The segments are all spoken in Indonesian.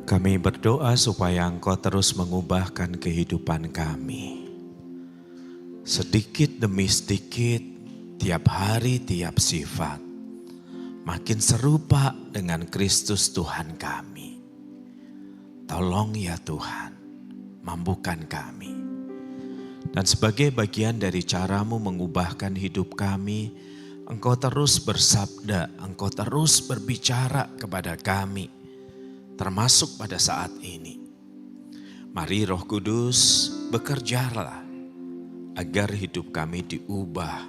Kami berdoa supaya Engkau terus mengubahkan kehidupan kami. Sedikit demi sedikit, tiap hari, tiap sifat. Makin serupa dengan Kristus Tuhan kami. Tolong ya Tuhan, mampukan kami. Dan sebagai bagian dari caramu mengubahkan hidup kami, Engkau terus bersabda, Engkau terus berbicara kepada kami. Termasuk pada saat ini. Mari Roh Kudus bekerjalah agar hidup kami diubah.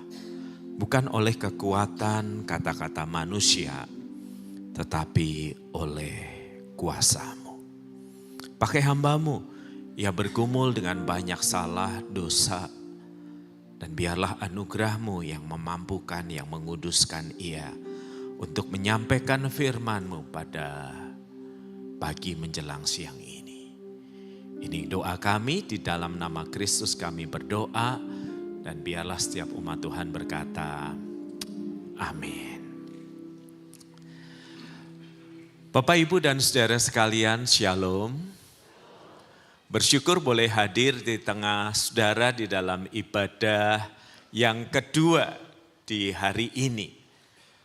Bukan oleh kekuatan kata-kata manusia, tetapi oleh kuasa-Mu. Pakai hamba-Mu, ia bergumul dengan banyak salah, dosa, dan biarlah anugerah-Mu yang memampukan, yang menguduskan ia untuk menyampaikan firman-Mu pada pagi menjelang siang ini. Ini doa kami, di dalam nama Kristus kami berdoa, dan biarlah setiap umat Tuhan berkata, amin. Bapak, Ibu, dan saudara sekalian, shalom. Bersyukur boleh hadir di tengah saudara di dalam ibadah yang kedua di hari ini.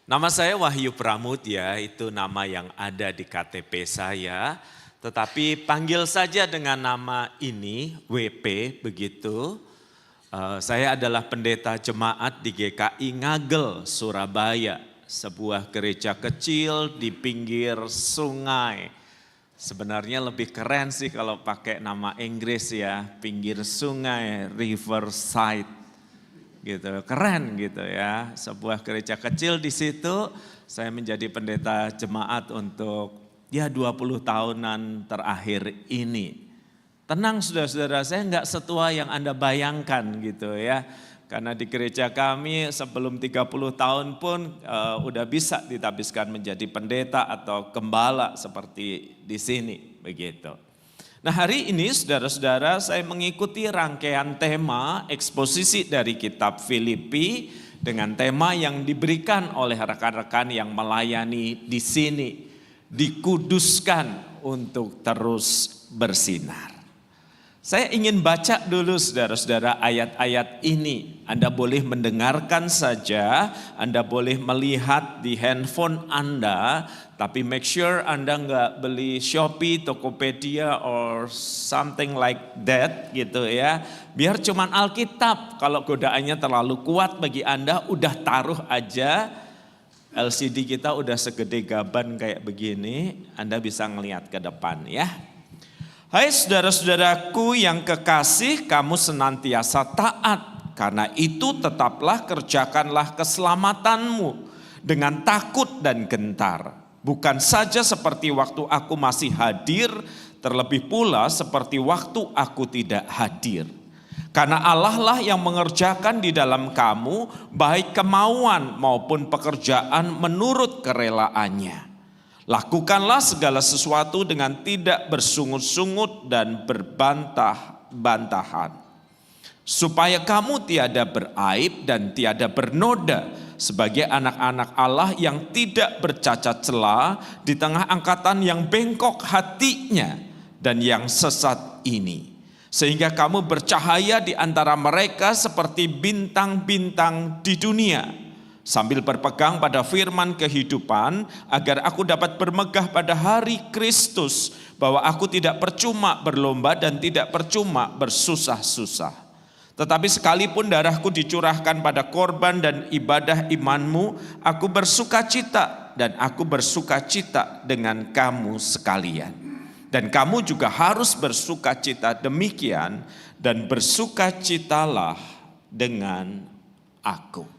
Nama saya Wahyu Pramudya, itu nama yang ada di KTP saya. Tetapi panggil saja dengan nama ini, WP begitu. Saya adalah pendeta jemaat di GKI Ngagel, Surabaya. Sebuah gereja kecil di pinggir sungai. Sebenarnya lebih keren sih kalau pakai nama Inggris ya, pinggir sungai, Riverside. Gitu, keren gitu ya, sebuah gereja kecil di situ. Saya menjadi pendeta jemaat untuk 20 tahunan terakhir ini. Tenang saudara-saudara, saya enggak setua yang Anda bayangkan gitu ya. Karena di gereja kami sebelum 30 tahun pun udah bisa ditabiskan menjadi pendeta atau gembala seperti di sini begitu. Nah, hari ini saudara-saudara saya mengikuti rangkaian tema eksposisi dari kitab Filipi dengan tema yang diberikan oleh rekan-rekan yang melayani di sini. Dikuduskan untuk terus bersinar. Saya ingin baca dulu saudara-saudara ayat-ayat ini. Anda boleh mendengarkan saja, Anda boleh melihat di handphone Anda, tapi make sure Anda nggak beli Shopee, Tokopedia, or something like that gitu ya. Biar cuman Alkitab, kalau godaannya terlalu kuat bagi Anda, udah taruh aja. LCD kita udah segede gaban kayak begini, Anda bisa ngelihat ke depan ya. Hai saudara-saudaraku yang kekasih, kamu senantiasa taat. Karena itu tetaplah kerjakanlah keselamatanmu dengan takut dan gentar. Bukan saja seperti waktu aku masih hadir, terlebih pula seperti waktu aku tidak hadir. Karena Allah lah yang mengerjakan di dalam kamu baik kemauan maupun pekerjaan menurut kerelaannya. Lakukanlah segala sesuatu dengan tidak bersungut-sungut dan berbantah-bantahan. Supaya kamu tiada beraib dan tiada bernoda sebagai anak-anak Allah yang tidak bercacat celah di tengah angkatan yang bengkok hatinya dan yang sesat ini. Sehingga kamu bercahaya di antara mereka seperti bintang-bintang di dunia. Sambil berpegang pada firman kehidupan, agar aku dapat bermegah pada hari Kristus, bahwa aku tidak percuma berlomba dan tidak percuma bersusah-susah. Tetapi sekalipun darahku dicurahkan pada korban dan ibadah imanmu, aku bersukacita dan aku bersukacita dengan kamu sekalian. Dan kamu juga harus bersukacita demikian, dan bersukacitalah dengan aku.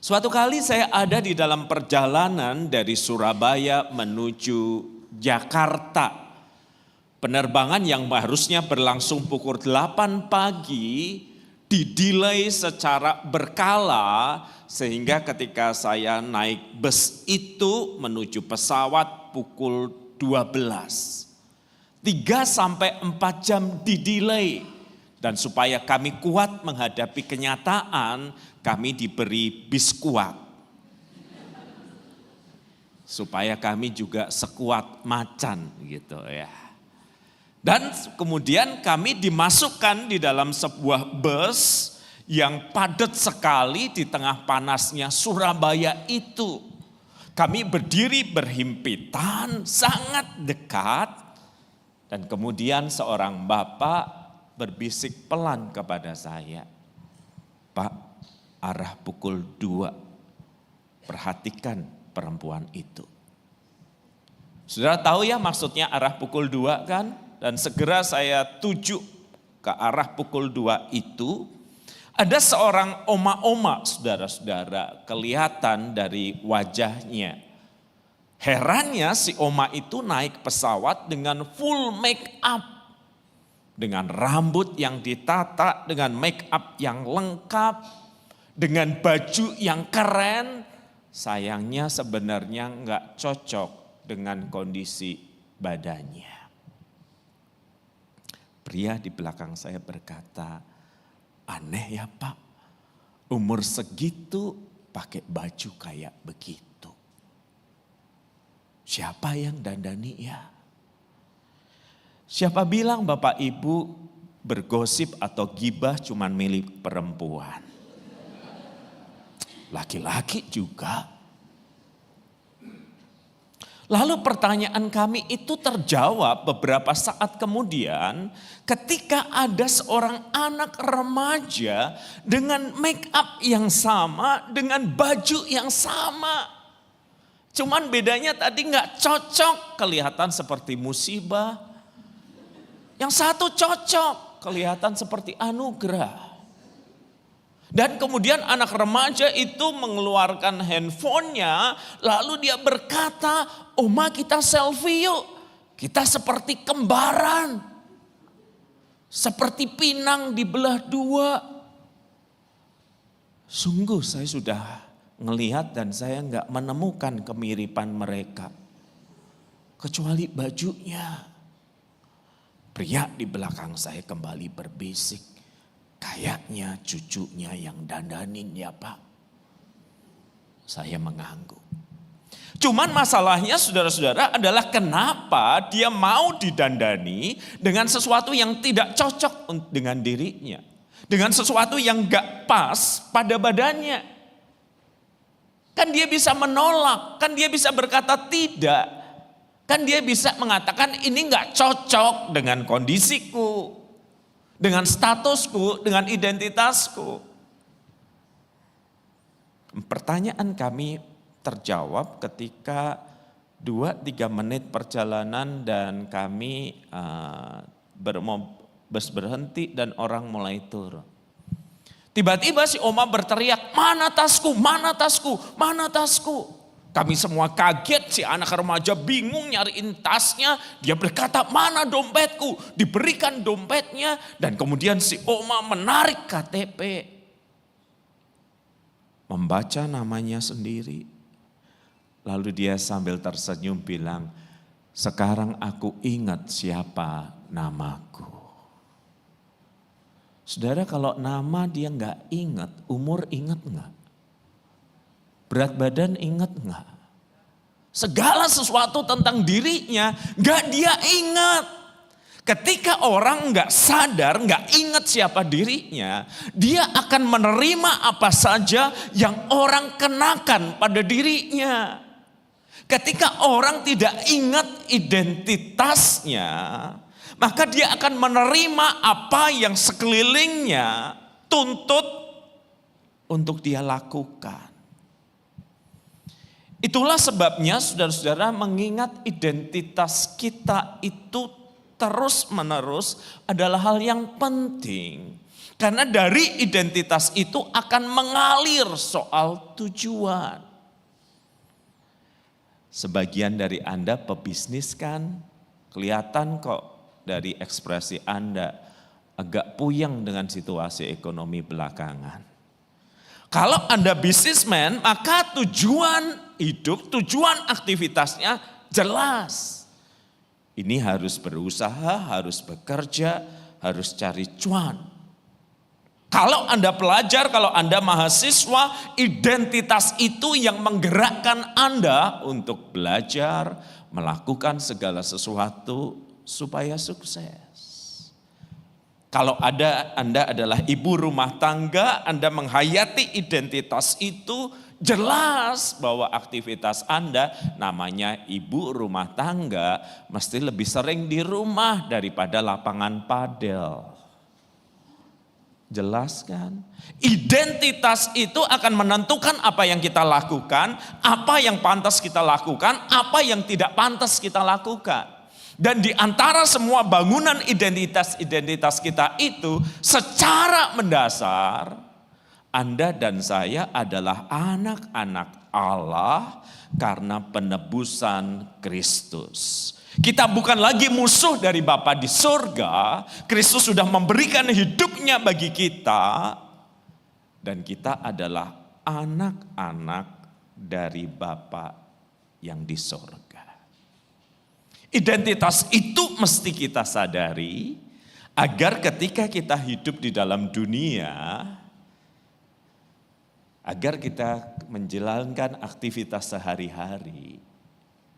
Suatu kali saya ada di dalam perjalanan dari Surabaya menuju Jakarta. Penerbangan yang harusnya berlangsung pukul 8 pagi didelay secara berkala sehingga ketika saya naik bus itu menuju pesawat pukul 12. 3-4 jam didelay. Dan supaya kami kuat menghadapi kenyataan, kami diberi biskuat. supaya kami juga sekuat macan gitu ya. Dan kemudian kami dimasukkan di dalam sebuah bus yang padat sekali di tengah panasnya Surabaya itu. Kami berdiri berhimpitan sangat dekat dan kemudian seorang bapak berbisik pelan kepada saya. Pak, arah pukul 2, perhatikan perempuan itu. Saudara tahu ya maksudnya arah pukul 2 kan? Dan segera saya tuju ke arah pukul 2 itu. Ada seorang oma-oma saudara-saudara kelihatan dari wajahnya. Herannya si oma itu naik pesawat dengan full make up. Dengan rambut yang ditata, dengan make up yang lengkap. Dengan baju yang keren. Sayangnya sebenarnya enggak cocok dengan kondisi badannya. Pria di belakang saya berkata, aneh ya Pak, umur segitu pakai baju kayak begitu. Siapa yang dandani ya? Siapa bilang Bapak Ibu bergosip atau gibah cuman milik perempuan? Laki-laki juga. Lalu pertanyaan kami itu terjawab beberapa saat kemudian ketika ada seorang anak remaja dengan make up yang sama, dengan baju yang sama. Cuman bedanya tadi nggak cocok, kelihatan seperti musibah. Yang satu cocok, kelihatan seperti anugerah. Dan kemudian anak remaja itu mengeluarkan handphonenya, lalu dia berkata, Oma kita selfie yuk, kita seperti kembaran. Seperti pinang dibelah 2. Sungguh saya sudah ngelihat dan saya enggak menemukan kemiripan mereka. Kecuali bajunya. Pria di belakang saya kembali berbisik. Kayaknya cucunya yang dandanin ya Pak. Saya mengangguk. Cuman masalahnya saudara-saudara adalah kenapa dia mau didandani dengan sesuatu yang tidak cocok dengan dirinya. Dengan sesuatu yang gak pas pada badannya. Kan dia bisa menolak, kan dia bisa berkata tidak. Kan dia bisa mengatakan ini gak cocok dengan kondisiku. Dengan statusku, dengan identitasku. Pertanyaan kami terjawab ketika 2-3 menit perjalanan dan kami bus berhenti dan orang mulai turun. Tiba-tiba si oma berteriak, mana tasku, mana tasku, mana tasku. Kami semua kaget, si anak remaja bingung nyariin tasnya. Dia berkata, mana dompetku? Diberikan dompetnya dan kemudian si oma menarik KTP. Membaca namanya sendiri. Lalu dia sambil tersenyum bilang, sekarang aku ingat siapa namaku. Saudara kalau nama dia enggak ingat, umur ingat enggak? Berat badan ingat enggak? Segala sesuatu tentang dirinya enggak dia ingat. Ketika orang enggak sadar, enggak ingat siapa dirinya, dia akan menerima apa saja yang orang kenakan pada dirinya. Ketika orang tidak ingat identitasnya, maka dia akan menerima apa yang sekelilingnya tuntut untuk dia lakukan. Itulah sebabnya saudara-saudara mengingat identitas kita itu terus-menerus adalah hal yang penting. Karena dari identitas itu akan mengalir soal tujuan. Sebagian dari Anda pebisnis kan, kelihatan kok dari ekspresi Anda agak puyeng dengan situasi ekonomi belakangan. Kalau Anda bisnismen, maka tujuan hidup, tujuan aktivitasnya jelas. Ini harus berusaha, harus bekerja, harus cari cuan. Kalau Anda pelajar, kalau Anda mahasiswa, identitas itu yang menggerakkan Anda untuk belajar, melakukan segala sesuatu supaya sukses. Kalau Anda adalah ibu rumah tangga, Anda menghayati identitas itu, jelas bahwa aktivitas Anda namanya ibu rumah tangga mesti lebih sering di rumah daripada lapangan padel. Jelas kan? Identitas itu akan menentukan apa yang kita lakukan, apa yang pantas kita lakukan, apa yang tidak pantas kita lakukan. Dan di antara semua bangunan identitas kita itu secara mendasar, Anda dan saya adalah anak-anak Allah karena penebusan Kristus. Kita bukan lagi musuh dari Bapa di surga. Kristus sudah memberikan hidupnya bagi kita. Dan kita adalah anak-anak dari Bapa yang di surga. Identitas itu mesti kita sadari. Agar ketika kita hidup di dalam dunia, agar kita menjalankan aktivitas sehari-hari,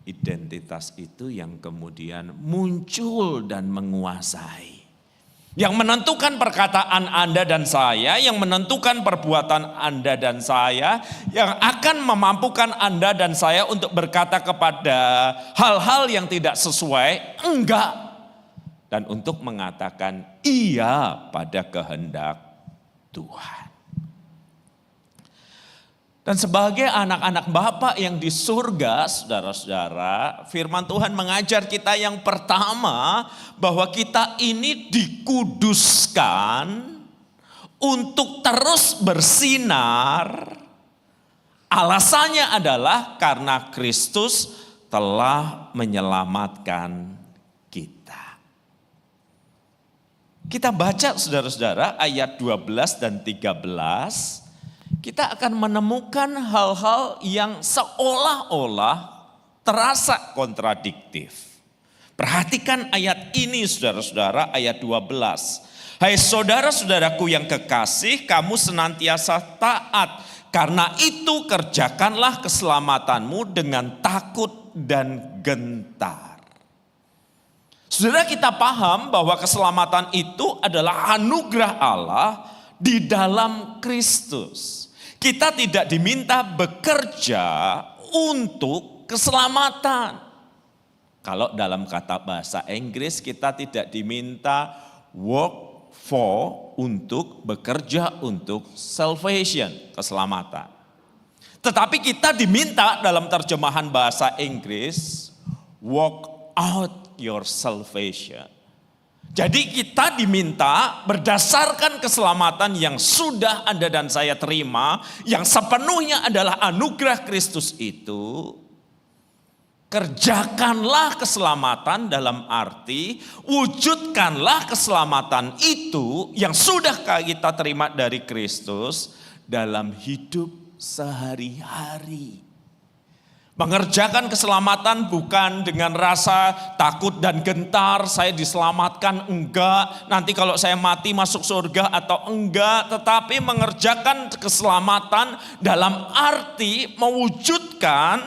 identitas itu yang kemudian muncul dan menguasai. Yang menentukan perkataan Anda dan saya, yang menentukan perbuatan Anda dan saya, yang akan memampukan Anda dan saya untuk berkata kepada hal-hal yang tidak sesuai, enggak. Dan untuk mengatakan iya pada kehendak Tuhan. Dan sebagai anak-anak Bapa yang di surga, saudara-saudara, firman Tuhan mengajar kita yang pertama bahwa kita ini dikuduskan untuk terus bersinar. Alasannya adalah karena Kristus telah menyelamatkan kita. Kita baca saudara-saudara ayat 12 dan 13. Kita akan menemukan hal-hal yang seolah-olah terasa kontradiktif. Perhatikan ayat ini saudara-saudara, ayat 12. Hai saudara-saudaraku yang kekasih, kamu senantiasa taat. Karena itu kerjakanlah keselamatanmu dengan takut dan gentar. Saudara, kita paham bahwa keselamatan itu adalah anugerah Allah di dalam Kristus. Kita tidak diminta bekerja untuk keselamatan. Kalau dalam kata bahasa Inggris kita tidak diminta work for untuk bekerja untuk salvation, keselamatan. Tetapi kita diminta dalam terjemahan bahasa Inggris work out your salvation. Jadi kita diminta berdasarkan keselamatan yang sudah Anda dan saya terima, yang sepenuhnya adalah anugerah Kristus itu, kerjakanlah keselamatan dalam arti wujudkanlah keselamatan itu yang sudah kita terima dari Kristus dalam hidup sehari-hari. Mengerjakan keselamatan bukan dengan rasa takut dan gentar, saya diselamatkan, enggak. Nanti kalau saya mati masuk surga atau enggak. Tetapi mengerjakan keselamatan dalam arti mewujudkan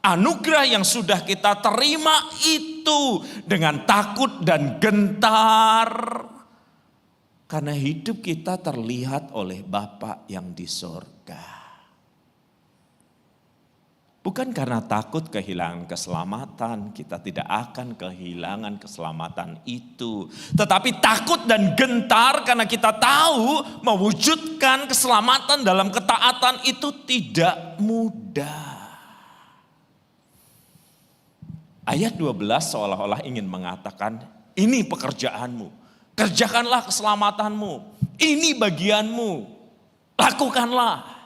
anugerah yang sudah kita terima itu dengan takut dan gentar. Karena hidup kita terlihat oleh Bapa yang di surga. Bukan karena takut kehilangan keselamatan, kita tidak akan kehilangan keselamatan itu. Tetapi takut dan gentar karena kita tahu mewujudkan keselamatan dalam ketaatan itu tidak mudah. Ayat 12 seolah-olah ingin mengatakan, ini pekerjaanmu, kerjakanlah keselamatanmu, ini bagianmu, lakukanlah.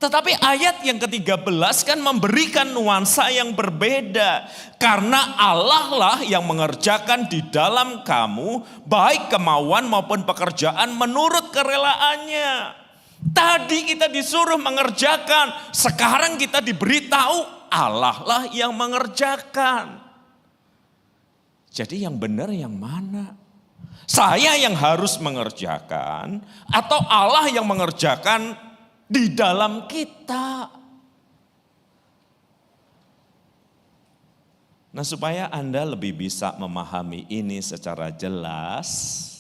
Tetapi ayat yang ke-13 kan memberikan nuansa yang berbeda. Karena Allah lah yang mengerjakan di dalam kamu baik kemauan maupun pekerjaan menurut kerelaannya. Tadi kita disuruh mengerjakan, sekarang kita diberitahu Allah lah yang mengerjakan. Jadi yang benar yang mana? Saya yang harus mengerjakan atau Allah yang mengerjakan di dalam kita? Nah, supaya Anda lebih bisa memahami ini secara jelas,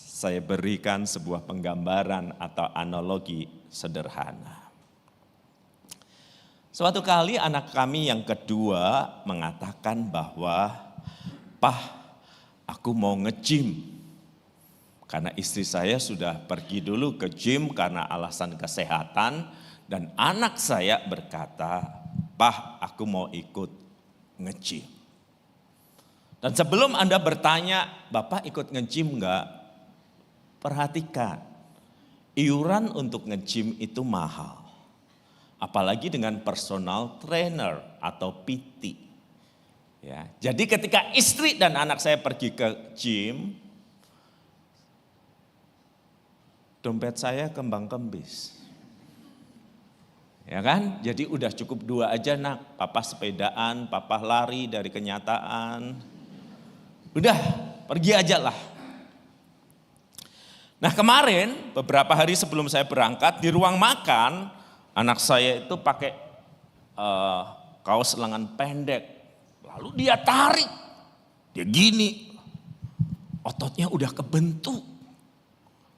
saya berikan sebuah penggambaran atau analogi sederhana. Suatu kali anak kami yang kedua mengatakan bahwa, "Pah, aku mau nge-gym." Karena istri saya sudah pergi dulu ke gym karena alasan kesehatan. Dan anak saya berkata, "Pah, aku mau ikut nge-gym." Dan sebelum Anda bertanya, "Bapak ikut nge-gym enggak?" Perhatikan, iuran untuk nge-gym itu mahal. Apalagi dengan personal trainer atau PT. Ya, jadi ketika istri dan anak saya pergi ke gym, dompet saya kembang kembis. Ya kan? Jadi udah cukup 2 aja nak, papa sepedaan, papa lari dari kenyataan. Udah, pergi aja lah. Nah kemarin, beberapa hari sebelum saya berangkat, di ruang makan, anak saya itu pakai kaos lengan pendek. Lalu dia tarik, dia gini, ototnya udah kebentuk.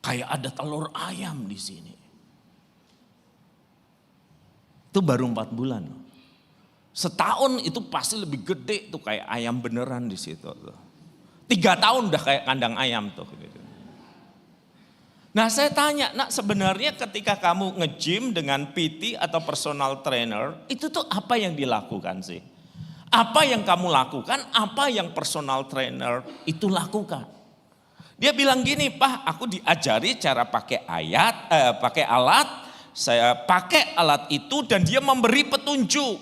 Kayak ada telur ayam di sini. Itu baru 4 bulan. Setahun itu pasti lebih gede tuh kayak ayam beneran di situ. 3 tahun udah kayak kandang ayam tuh. Nah saya tanya, nak sebenarnya ketika kamu nge-gym dengan PT atau personal trainer, itu tuh apa yang dilakukan sih? Apa yang kamu lakukan, apa yang personal trainer itu lakukan? Dia bilang gini, "Pak, aku diajari cara pakai alat, saya pakai alat itu dan dia memberi petunjuk.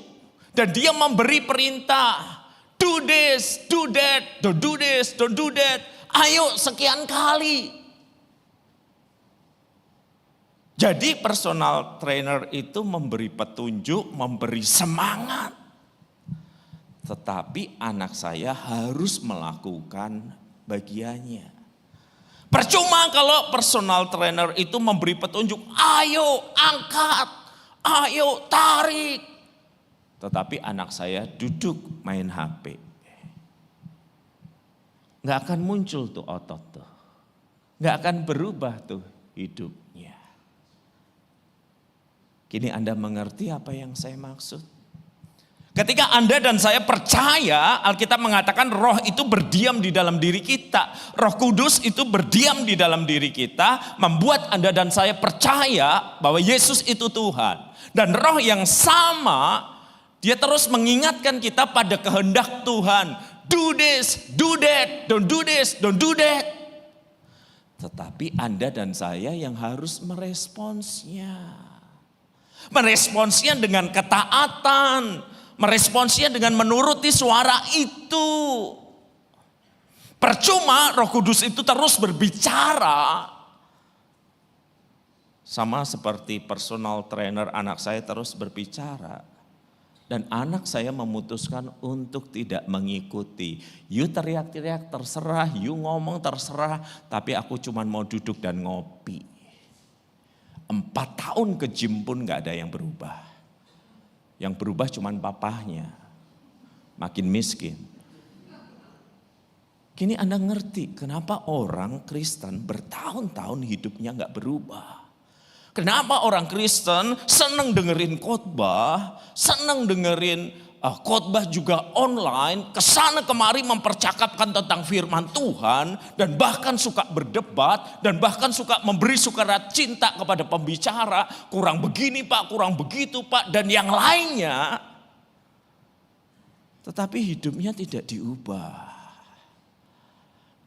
Dan dia memberi perintah, do this, do that, don't do this, don't do that. Ayo sekian kali." Jadi personal trainer itu memberi petunjuk, memberi semangat. Tetapi anak saya harus melakukan bagiannya. Percuma kalau personal trainer itu memberi petunjuk, ayo angkat, ayo tarik. Tetapi anak saya duduk main HP. Nggak akan muncul tuh otot tuh. Nggak akan berubah tuh hidupnya. Kini Anda mengerti apa yang saya maksud? Ketika Anda dan saya percaya, Alkitab mengatakan roh itu berdiam di dalam diri kita. Roh Kudus itu berdiam di dalam diri kita, membuat Anda dan saya percaya bahwa Yesus itu Tuhan. Dan roh yang sama, dia terus mengingatkan kita pada kehendak Tuhan. Do this, do that, don't do this, don't do that. Tetapi Anda dan saya yang harus meresponsnya. Meresponsnya dengan ketaatan. Meresponsnya dengan menuruti suara itu. Percuma Roh Kudus itu terus berbicara. Sama seperti personal trainer anak saya terus berbicara. Dan anak saya memutuskan untuk tidak mengikuti. You teriak-teriak terserah, you ngomong terserah. Tapi aku cuma mau duduk dan ngopi. 4 tahun ke gym pun gak ada yang berubah. Yang berubah cuma papahnya, makin miskin. Kini Anda ngerti kenapa orang Kristen bertahun-tahun hidupnya gak berubah. Kenapa orang Kristen senang dengerin khotbah, senang dengerin khotbah juga online, kesana kemari mempercakapkan tentang firman Tuhan, dan bahkan suka berdebat, dan bahkan suka memberi sukarat cinta kepada pembicara, kurang begini Pak, kurang begitu Pak, dan yang lainnya. Tetapi hidupnya tidak diubah.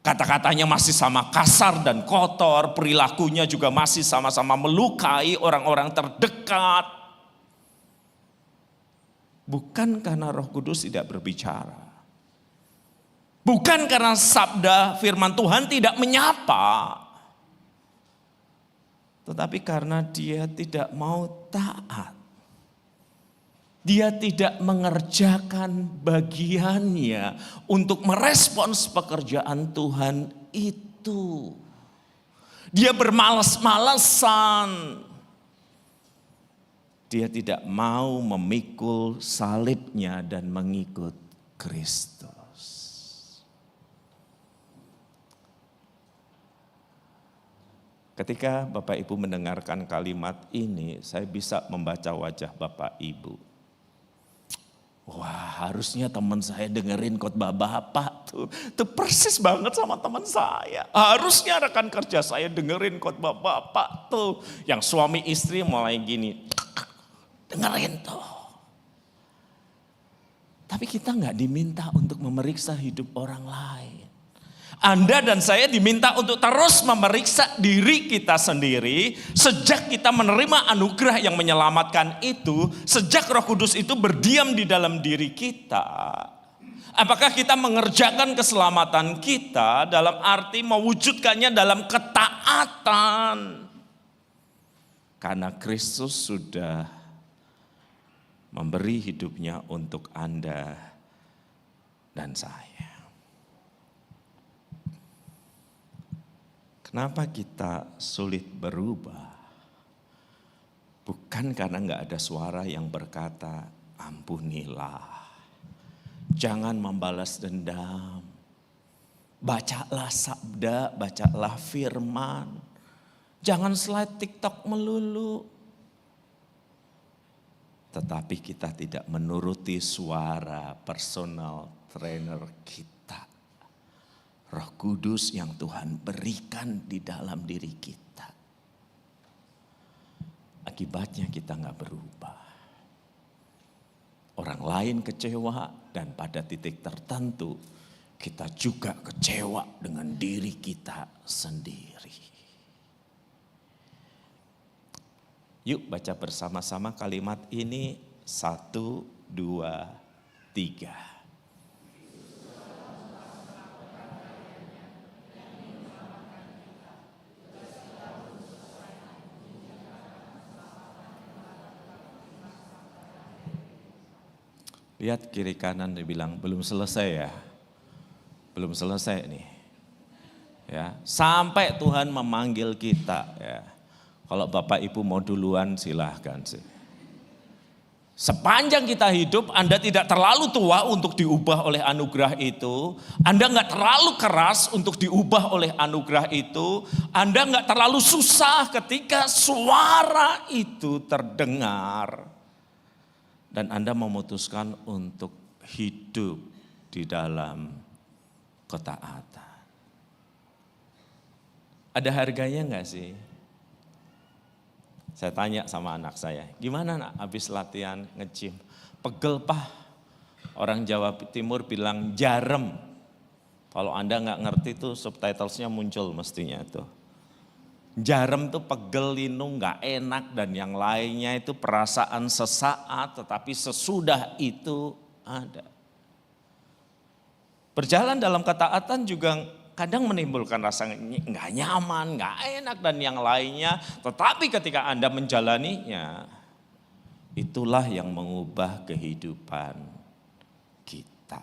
Kata-katanya masih sama kasar dan kotor, perilakunya juga masih sama-sama melukai orang-orang terdekat. Bukan karena Roh Kudus tidak berbicara. Bukan karena sabda firman Tuhan tidak menyapa. Tetapi karena dia tidak mau taat. Dia tidak mengerjakan bagiannya untuk merespons pekerjaan Tuhan itu. itu. Dia bermalas-malasan. Dia tidak mau memikul salibnya dan mengikut Kristus. Ketika Bapak Ibu mendengarkan kalimat ini, saya bisa membaca wajah Bapak Ibu. Wah, harusnya teman saya dengerin khotbah Bapak tuh. Itu persis banget sama teman saya. Harusnya rekan kerja saya dengerin khotbah Bapak tuh. Yang suami istri mulai gini, dengerin tuh. Tapi kita nggak diminta untuk memeriksa hidup orang lain. Anda dan saya diminta untuk terus memeriksa diri kita sendiri sejak kita menerima anugerah yang menyelamatkan itu, sejak Roh Kudus itu berdiam di dalam diri kita. Apakah kita mengerjakan keselamatan kita dalam arti mewujudkannya dalam ketaatan? Karena Kristus sudah memberi hidupnya untuk Anda dan saya. Kenapa kita sulit berubah? Bukan karena nggak ada suara yang berkata, ampunilah. Jangan membalas dendam. Bacalah sabda, bacalah firman. Jangan slide TikTok melulu. Tetapi kita tidak menuruti suara personal trainer kita. Roh Kudus yang Tuhan berikan di dalam diri kita. Akibatnya kita nggak berubah. Orang lain kecewa dan pada titik tertentu kita juga kecewa dengan diri kita sendiri. Yuk baca bersama-sama kalimat ini. 1, 2, 3. Lihat kiri kanan, dia bilang belum selesai ya. Belum selesai nih. Ya, sampai Tuhan memanggil kita ya. Kalau Bapak Ibu mau duluan silahkan sih. Sepanjang kita hidup, Anda tidak terlalu tua untuk diubah oleh anugerah itu. Anda nggak terlalu keras untuk diubah oleh anugerah itu. Anda nggak terlalu susah ketika suara itu terdengar. Dan Anda memutuskan untuk hidup di dalam ketaatan. Ada harganya enggak sih? Saya tanya sama anak saya, gimana nak habis latihan nge-gym? Pegel Pak. Orang Jawa Timur bilang jarem. Kalau Anda enggak ngerti tuh subtitlesnya muncul mestinya tuh. Jarem tuh pegel, linu, gak enak dan yang lainnya itu perasaan sesaat tetapi sesudah itu ada. Berjalan dalam ketaatan juga kadang menimbulkan rasa gak nyaman, gak enak dan yang lainnya. Tetapi ketika Anda menjalaninya, itulah yang mengubah kehidupan kita.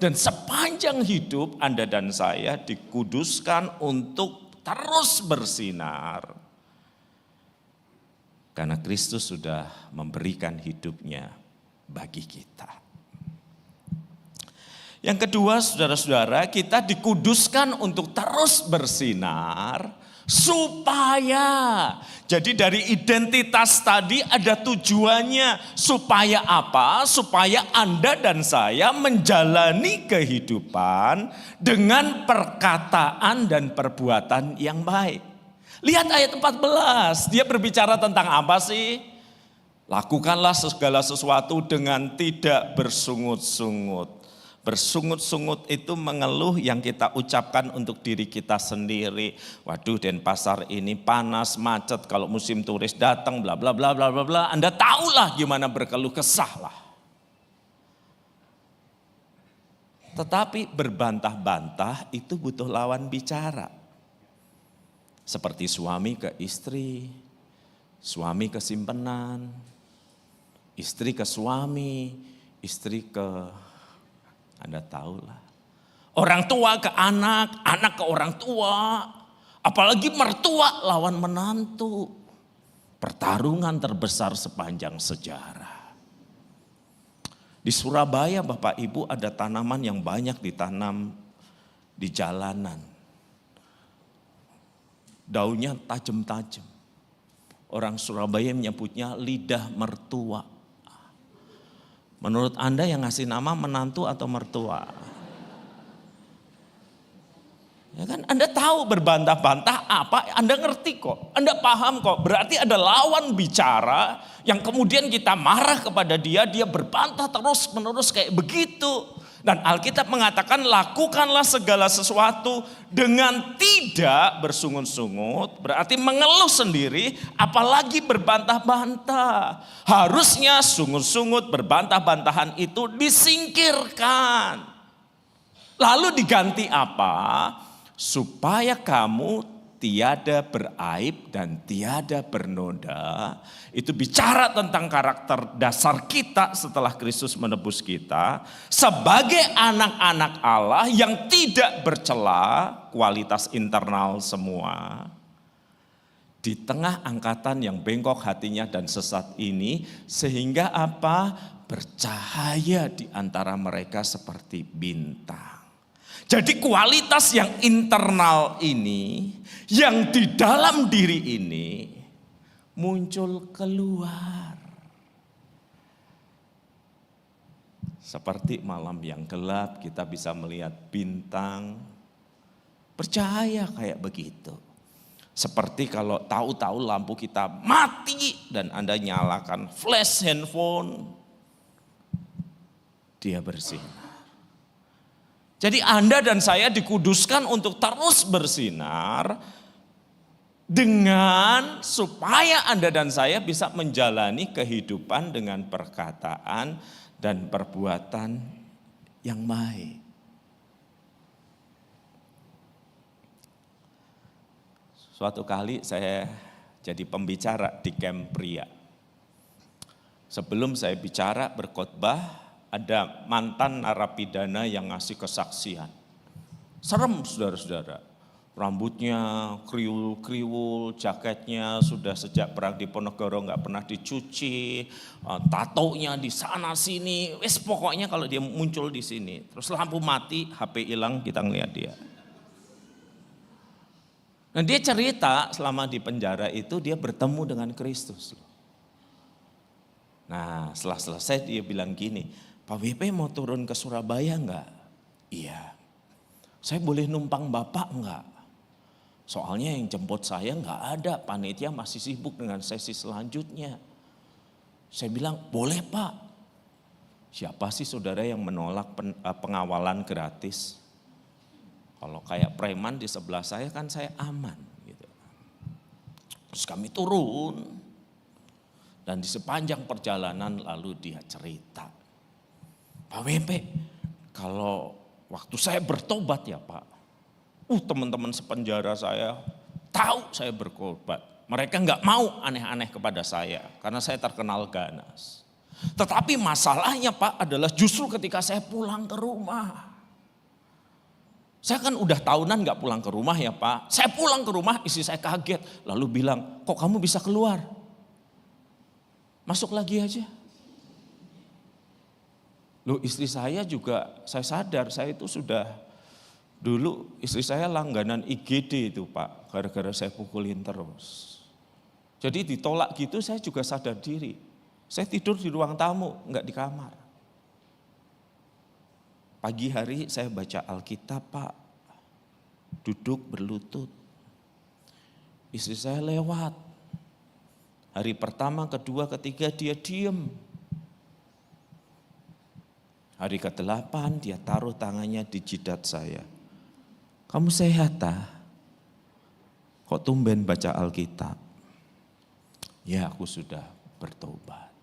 Dan sepanjang hidup Anda dan saya dikuduskan untuk terus bersinar. Karena Kristus sudah memberikan hidupnya bagi kita. Yang kedua, saudara-saudara, kita dikuduskan untuk terus bersinar supaya. Jadi dari identitas tadi ada tujuannya. Supaya apa? Supaya Anda dan saya menjalani kehidupan dengan perkataan dan perbuatan yang baik. Lihat ayat 14, dia berbicara tentang apa sih? Lakukanlah segala sesuatu dengan tidak bersungut-sungut. Bersungut-sungut itu mengeluh yang kita ucapkan untuk diri kita sendiri. Waduh, Denpasar ini panas, macet, kalau musim turis datang, bla bla bla bla bla bla. Anda tahulah gimana berkeluh kesah lah. Tetapi berbantah-bantah itu butuh lawan bicara. Seperti suami ke istri, suami ke simpenan, istri ke suami, istri ke, Anda tahulah. Orang tua ke anak, anak ke orang tua. Apalagi mertua lawan menantu. Pertarungan terbesar sepanjang sejarah. Di Surabaya Bapak Ibu ada tanaman yang banyak ditanam di jalanan. Daunnya tajam-tajam. Orang Surabaya menyebutnya lidah mertua. Menurut Anda yang ngasih nama menantu atau mertua? Ya kan, Anda tahu berbantah-bantah apa, Anda ngerti kok, Anda paham kok. Berarti ada lawan bicara yang kemudian kita marah kepada dia, dia berbantah terus menerus kayak begitu. Dan Alkitab mengatakan lakukanlah segala sesuatu dengan tidak bersungut-sungut, berarti mengeluh sendiri, apalagi berbantah-bantah. Harusnya sungut-sungut, berbantah-bantahan itu disingkirkan. Lalu diganti apa? Supaya kamu tiada beraib dan tiada bernoda. Itu bicara tentang karakter dasar kita setelah Kristus menebus kita. Sebagai anak-anak Allah yang tidak bercela, kualitas internal semua. Di tengah angkatan yang bengkok hatinya dan sesat ini, sehingga apa? Bercahaya di antara mereka seperti bintang. Jadi kualitas yang internal ini, yang di dalam diri ini muncul keluar. Seperti malam yang gelap kita bisa melihat bintang, bercahaya kayak begitu. Seperti kalau tahu-tahu lampu kita mati dan Anda nyalakan flash handphone, dia bersinar. Jadi Anda dan saya dikuduskan untuk terus bersinar dengan supaya Anda dan saya bisa menjalani kehidupan dengan perkataan dan perbuatan yang baik. Suatu kali saya jadi pembicara di camp pria. Sebelum saya bicara berkhotbah, ada mantan narapidana yang ngasih kesaksian. Serem saudara-saudara. Rambutnya kriwul-kriwul, jaketnya sudah sejak perang di Ponorogo nggak pernah dicuci, tatonya di sana sini, wes pokoknya kalau dia muncul di sini. Terus lampu mati, HP hilang, kita ngeliat dia. Nah dia cerita selama di penjara itu dia bertemu dengan Kristus. Nah setelah selesai dia bilang gini, Pak WP mau turun ke Surabaya enggak? Iya. Saya boleh numpang Bapak enggak? Soalnya yang jemput saya enggak ada, panitia masih sibuk dengan sesi selanjutnya. Saya bilang, boleh Pak. Siapa sih saudara yang menolak pengawalan gratis? Kalau kayak preman di sebelah saya kan saya aman. Gitu. Terus kami turun. Dan di sepanjang perjalanan lalu dia cerita. Pak WP, kalau waktu saya bertobat ya Pak, teman-teman sepenjara saya tahu saya bertobat. Mereka nggak mau aneh-aneh kepada saya karena saya terkenal ganas. Tetapi masalahnya Pak adalah justru ketika saya pulang ke rumah. Saya kan udah tahunan nggak pulang ke rumah ya Pak. Saya pulang ke rumah, istri saya kaget. Lalu bilang, kok kamu bisa keluar? Masuk lagi aja. Loh istri saya juga, saya sadar saya itu sudah, dulu istri saya langganan IGD itu Pak, gara-gara saya pukulin terus. Jadi ditolak gitu saya juga sadar diri. Saya tidur di ruang tamu, enggak di kamar. Pagi hari saya baca Alkitab Pak, duduk berlutut. Istri saya lewat. Hari pertama, kedua, ketiga dia diem. Hari ke-8 dia taruh tangannya di jidat saya. Kamu sehat tak? Kok tumben baca Alkitab? Ya aku sudah bertobat.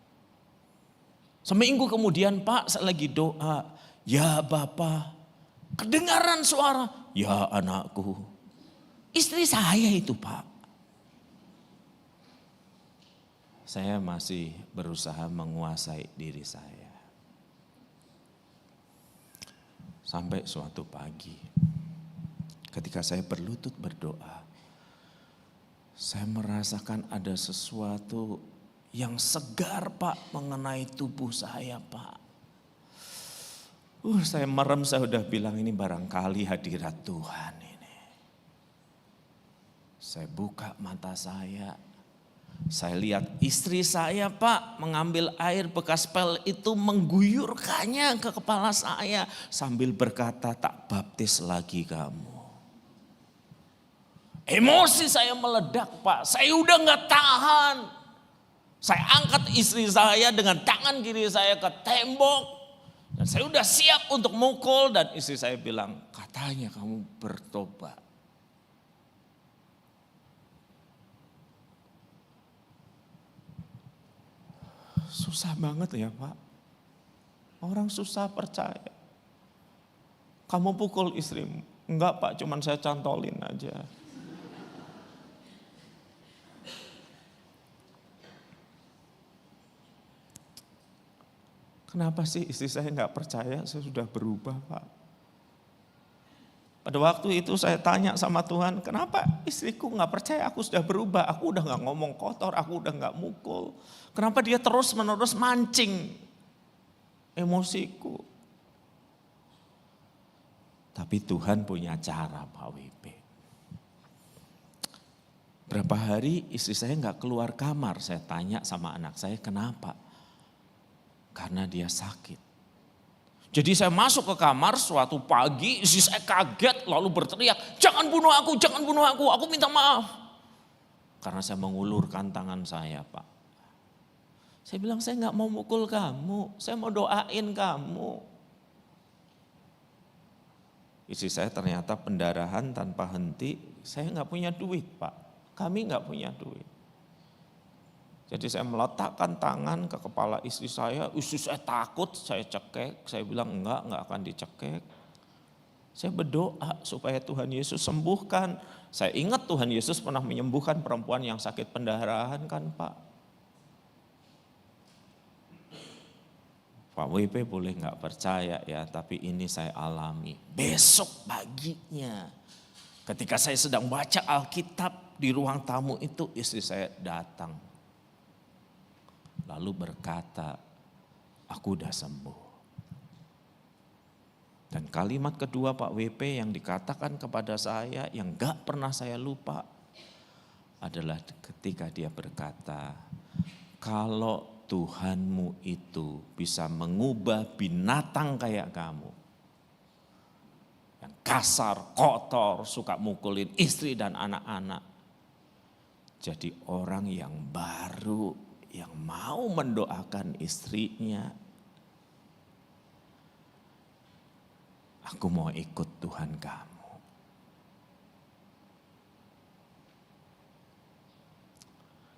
Seminggu kemudian Pak saya lagi doa. Ya Bapak, kedengaran suara. Ya anakku. Istri saya itu Pak. Saya masih berusaha menguasai diri saya. Sampai suatu pagi, ketika saya berlutut berdoa, saya merasakan ada sesuatu yang segar Pak mengenai tubuh saya Pak. Saya merem, saya udah bilang ini barangkali hadirat Tuhan ini. Saya buka mata saya lihat istri saya Pak mengambil air bekas pel itu mengguyurkannya ke kepala saya sambil berkata, tak baptis lagi kamu. Emosi saya meledak Pak, saya udah gak tahan. Saya angkat istri saya dengan tangan kiri saya ke tembok. Dan saya udah siap untuk mukul dan istri saya bilang, katanya kamu bertobat. Susah banget ya Pak. Orang susah percaya. Kamu pukul istrimu. Enggak Pak, cuman saya cantolin aja. Kenapa sih istri saya enggak percaya saya sudah berubah Pak? Pada waktu itu saya tanya sama Tuhan, kenapa istriku gak percaya aku sudah berubah? Aku udah gak ngomong kotor, aku udah gak mukul. Kenapa dia terus menerus mancing emosiku? Tapi Tuhan punya cara Pak WP. Berapa hari istri saya gak keluar kamar, saya tanya sama anak saya kenapa? Karena dia sakit. Jadi saya masuk ke kamar suatu pagi, istri saya kaget lalu berteriak, jangan bunuh aku minta maaf. Karena saya mengulurkan tangan saya Pak. Saya bilang saya gak mau mukul kamu, saya mau doain kamu. Istri saya ternyata pendarahan tanpa henti, saya gak punya duit Pak, kami gak punya duit. Jadi saya meletakkan tangan ke kepala istri saya takut, saya cekek, saya bilang enggak akan dicekek. Saya berdoa supaya Tuhan Yesus sembuhkan. Saya ingat Tuhan Yesus pernah menyembuhkan perempuan yang sakit pendarahan kan Pak. Pak WP boleh enggak percaya ya, tapi ini saya alami. Besok paginya ketika saya sedang baca Alkitab di ruang tamu itu istri saya datang. Lalu berkata, aku udah sembuh. Dan kalimat kedua Pak WP yang dikatakan kepada saya yang gak pernah saya lupa adalah ketika dia berkata, kalau Tuhanmu itu bisa mengubah binatang kayak kamu, yang kasar, kotor, suka mukulin istri dan anak-anak, jadi orang yang baru, yang mau mendoakan istrinya. Aku mau ikut Tuhan kamu.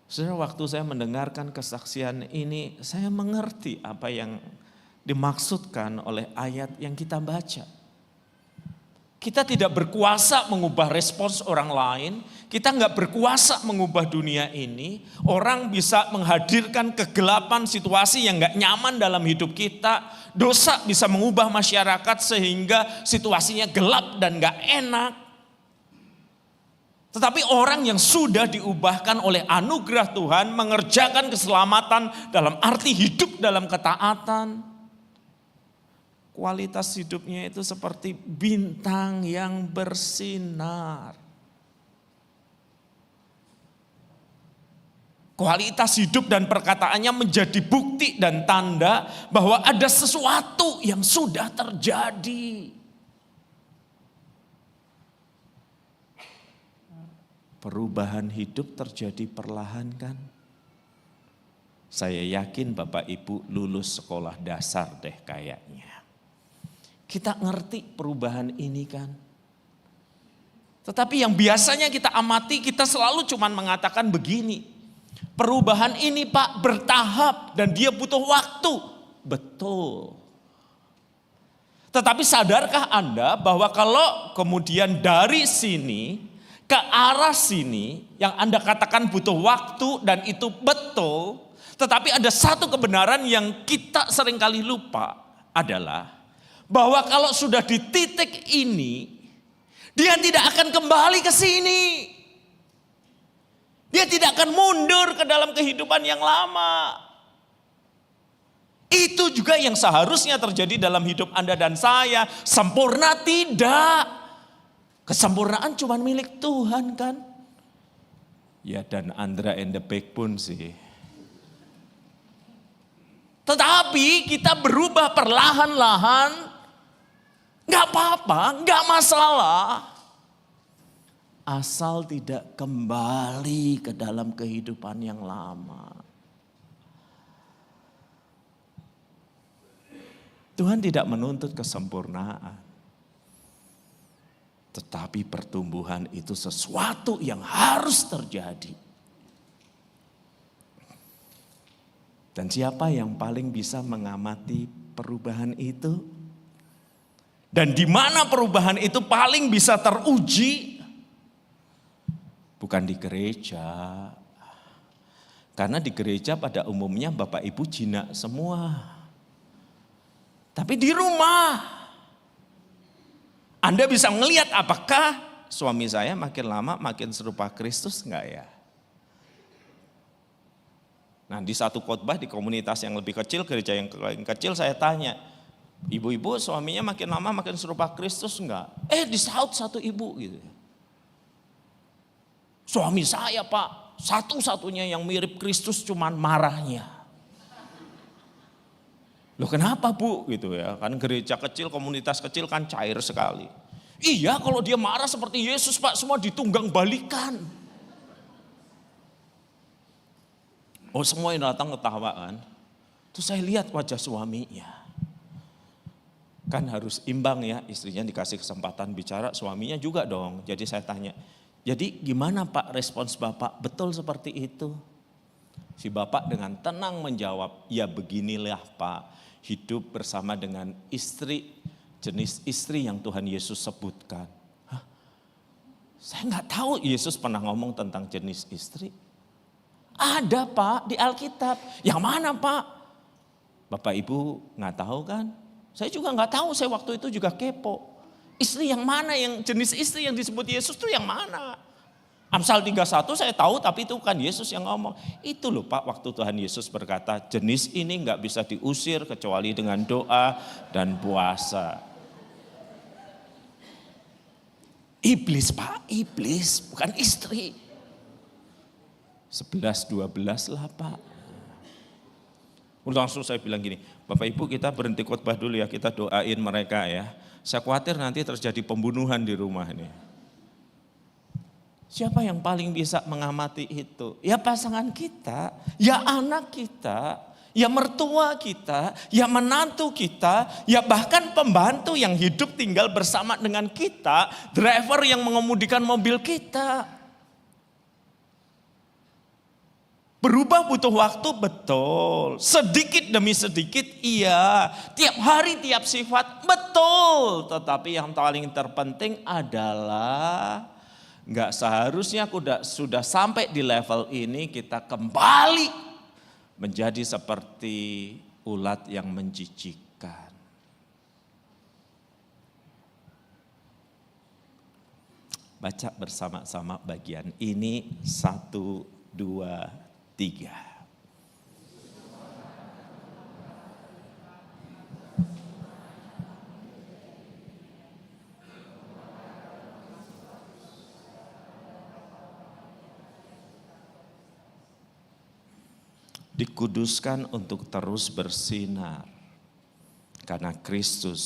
Saudara, waktu saya mendengarkan kesaksian ini, saya mengerti apa yang dimaksudkan oleh ayat yang kita baca. Kita tidak berkuasa mengubah respons orang lain, kita nggak berkuasa mengubah dunia ini. Orang bisa menghadirkan kegelapan situasi yang nggak nyaman dalam hidup kita. Dosa bisa mengubah masyarakat sehingga situasinya gelap dan nggak enak. Tetapi orang yang sudah diubahkan oleh anugerah Tuhan mengerjakan keselamatan dalam arti hidup dalam ketaatan. Kualitas hidupnya itu seperti bintang yang bersinar. Kualitas hidup dan perkataannya menjadi bukti dan tanda bahwa ada sesuatu yang sudah terjadi. Perubahan hidup terjadi perlahan kan? Saya yakin Bapak Ibu lulus sekolah dasar deh kayaknya. Kita ngerti perubahan ini kan. Tetapi yang biasanya kita amati, kita selalu cuman mengatakan begini. Perubahan ini Pak bertahap dan dia butuh waktu. Betul. Tetapi sadarkah Anda bahwa kalau kemudian dari sini ke arah sini yang Anda katakan butuh waktu dan itu betul. Tetapi ada satu kebenaran yang kita seringkali lupa adalah Bahwa kalau sudah di titik ini, dia tidak akan kembali ke sini. Dia tidak akan mundur ke dalam kehidupan yang lama. Itu juga yang seharusnya terjadi dalam hidup Anda dan saya. Sempurna tidak. Kesempurnaan cuma milik Tuhan kan. Ya dan Andra and the Pack pun sih. Tetapi kita berubah perlahan-lahan. Gak apa-apa, gak masalah. Asal tidak kembali ke dalam kehidupan yang lama. Tuhan tidak menuntut kesempurnaan. Tetapi pertumbuhan itu sesuatu yang harus terjadi. Dan siapa yang paling bisa mengamati perubahan itu? Dan di mana perubahan itu paling bisa teruji? Bukan di gereja. Karena di gereja pada umumnya Bapak Ibu jinak semua. Tapi di rumah, Anda bisa melihat apakah suami saya makin lama makin serupa Kristus enggak ya? Nah di satu khotbah di komunitas yang lebih kecil, gereja yang kecil saya tanya, ibu-ibu suaminya makin lama makin serupa Kristus enggak? Disaut satu ibu gitu. Suami saya Pak, satu-satunya yang mirip Kristus cuman marahnya. Loh kenapa Bu gitu ya, kan gereja kecil, komunitas kecil kan cair sekali. Iya kalau dia marah seperti Yesus Pak, semua ditunggang balikan. Oh semua yang datang ketawa kan. Terus saya lihat wajah suaminya. Kan harus imbang ya, istrinya dikasih kesempatan bicara, suaminya juga dong. Jadi saya tanya, jadi gimana Pak respons Bapak? Betul seperti itu? Si Bapak dengan tenang menjawab, ya beginilah Pak. Hidup bersama dengan istri, jenis istri yang Tuhan Yesus sebutkan. Hah? Saya nggak tahu Yesus pernah ngomong tentang jenis istri. Ada Pak di Alkitab. Yang mana Pak? Bapak Ibu nggak tahu kan? Saya juga nggak tahu, saya waktu itu juga kepo. Istri yang mana, yang jenis istri yang disebut Yesus itu yang mana? Amsal 31 saya tahu tapi itu kan Yesus yang ngomong. Itu loh Pak waktu Tuhan Yesus berkata jenis ini nggak bisa diusir kecuali dengan doa dan puasa. Iblis Pak, iblis bukan istri. 11-12 lah Pak. Langsung saya bilang gini, Bapak Ibu kita berhenti khotbah dulu ya, kita doain mereka ya. Saya khawatir nanti terjadi pembunuhan di rumah ini. Siapa yang paling bisa mengamati itu? Ya pasangan kita, ya anak kita, ya mertua kita, ya menantu kita, ya bahkan pembantu yang hidup tinggal bersama dengan kita, driver yang mengemudikan mobil kita. Berubah butuh waktu betul, sedikit demi sedikit iya, tiap hari tiap sifat betul. Tetapi yang paling terpenting adalah nggak seharusnya sudah sampai di level ini kita kembali menjadi seperti ulat yang menjijikkan. Baca bersama-sama bagian ini 1, 2, 3. Dikuduskan untuk terus bersinar. Karena Kristus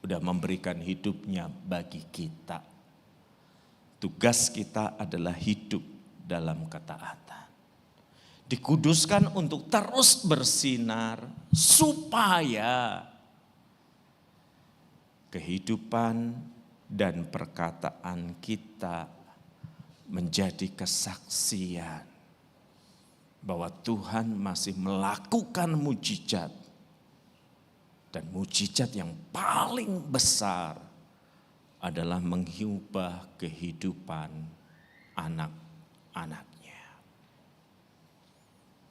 udah memberikan hidupnya bagi kita. Tugas kita adalah hidup dalam ketaatan. Dikuduskan untuk terus bersinar supaya kehidupan dan perkataan kita menjadi kesaksian bahwa Tuhan masih melakukan mujizat. Dan mujizat yang paling besar adalah mengubah kehidupan anak-anaknya.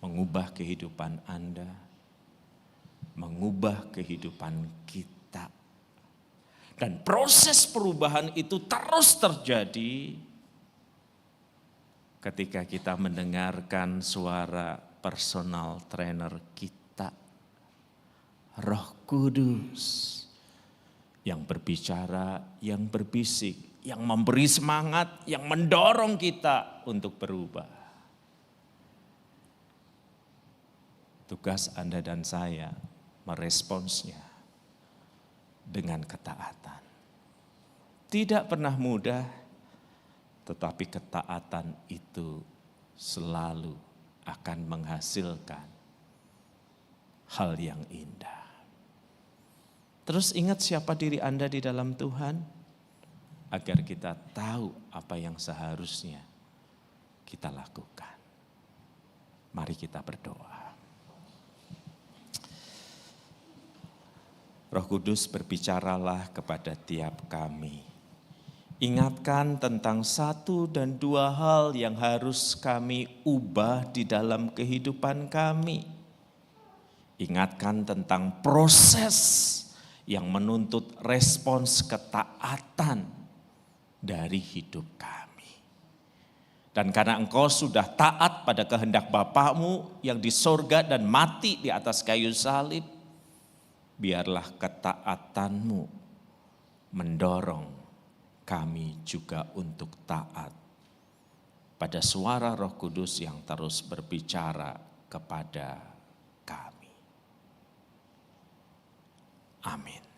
Mengubah kehidupan Anda, mengubah kehidupan kita. Dan proses perubahan itu terus terjadi ketika kita mendengarkan suara personal trainer kita, Roh Kudus, yang berbicara, yang berbisik, yang memberi semangat, yang mendorong kita untuk berubah. Tugas Anda dan saya meresponsnya dengan ketaatan. Tidak pernah mudah, tetapi ketaatan itu selalu akan menghasilkan hal yang indah. Terus ingat siapa diri Anda di dalam Tuhan, agar kita tahu apa yang seharusnya kita lakukan. Mari kita berdoa. Roh Kudus, berbicaralah kepada tiap kami. Ingatkan tentang 1 dan 2 hal yang harus kami ubah di dalam kehidupan kami. Ingatkan tentang proses yang menuntut respons ketaatan dari hidup kami. Dan karena Engkau sudah taat pada kehendak Bapa-Mu yang di sorga dan mati di atas kayu salib, biarlah ketaatanmu mendorong kami juga untuk taat pada suara Roh Kudus yang terus berbicara kepada kami. Amin.